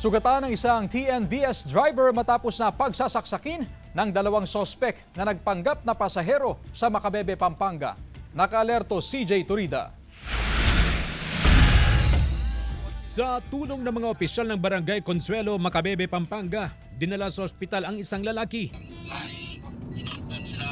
Sugatan ng isang TNVS driver matapos na pagsasaksakin ng dalawang sospek na nagpanggap na pasahero sa Macabebe, Pampanga. Nakaalerto CJ Turida. Sa tulong ng mga opisyal ng Barangay Consuelo, Macabebe, Pampanga, dinala sa ospital ang isang lalaki.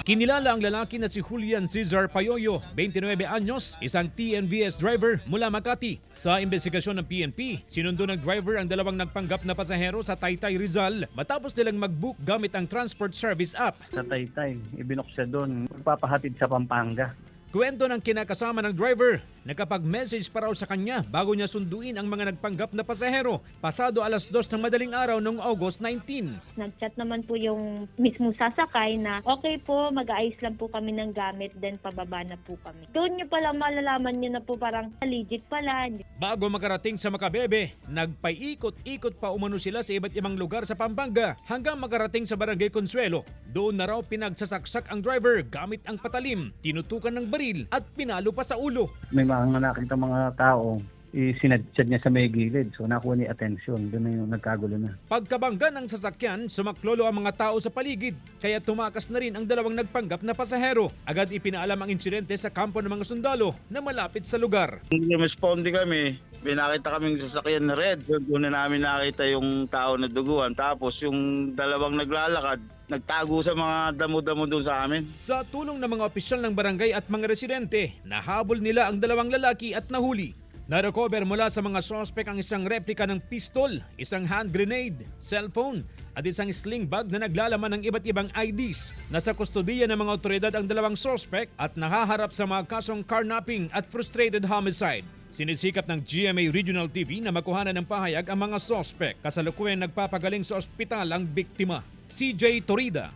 Kinilala ang lalaki na si Julian Cesar Payoyo, 29 anyos, isang TNVS driver mula Makati. Sa investigasyon ng PNP, sinundo ng driver ang dalawang nagpanggap na pasahero sa Taytay, Rizal matapos nilang mag-book gamit ang transport service app. Sa Taytay, ibinok siya doon, magpapahatid sa Pampanga. Kwento ng kinakasama ng driver, nakapag-message pa raw sa kanya bago niya sunduin ang mga nagpanggap na pasahero pasado alas 2 ng madaling araw noong August 19. Nag-chat naman po yung mismo sasakay na okay po, mag-aayos lang po kami ng gamit, then pababa na po kami. Doon nyo pala malalaman nyo na po parang legit pala. Bago makarating sa Macabebe, nagpaiikot-ikot pa umano sila sa iba't ibang lugar sa Pampanga hanggang makarating sa Barangay Consuelo. Doon na raw pinagsasaksak ang driver gamit ang patalim, tinutukan ng baril at pinalo pa sa ulo. May mga nakita mga tao, sinadchad niya sa may gilid. So nakuha ni atensyon, doon na yung nagkagulo na. Pagkabangga ng sasakyan, sumaklolo ang mga tao sa paligid, kaya tumakas na rin ang dalawang nagpanggap na pasahero. Agad ipinaalam ang insidente sa kampo ng mga sundalo na malapit sa lugar. Responde kami, pinakita kaming sasakyan na red. Doon na namin nakita yung tao na duguan. Tapos yung dalawang naglalakad, nagtago sa mga damo-damo doon sa amin. Sa tulong ng mga opisyal ng barangay at mga residente, nahabol nila ang dalawang lalaki at nahuli. Narecover mula sa mga sospek ang isang replika ng pistol, isang hand grenade, cellphone at isang sling bag na naglalaman ng iba't ibang IDs. Nasa kustodiya ng mga otoridad ang dalawang sospek at nahaharap sa mga kasong carnapping at frustrated homicide. Sinisikap ng GMA Regional TV na makuhanan ng pahayag ang mga sospek. Kasalukuyan nagpapagaling sa ospital ang biktima. CJ Turida,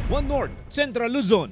One North, Central Luzon.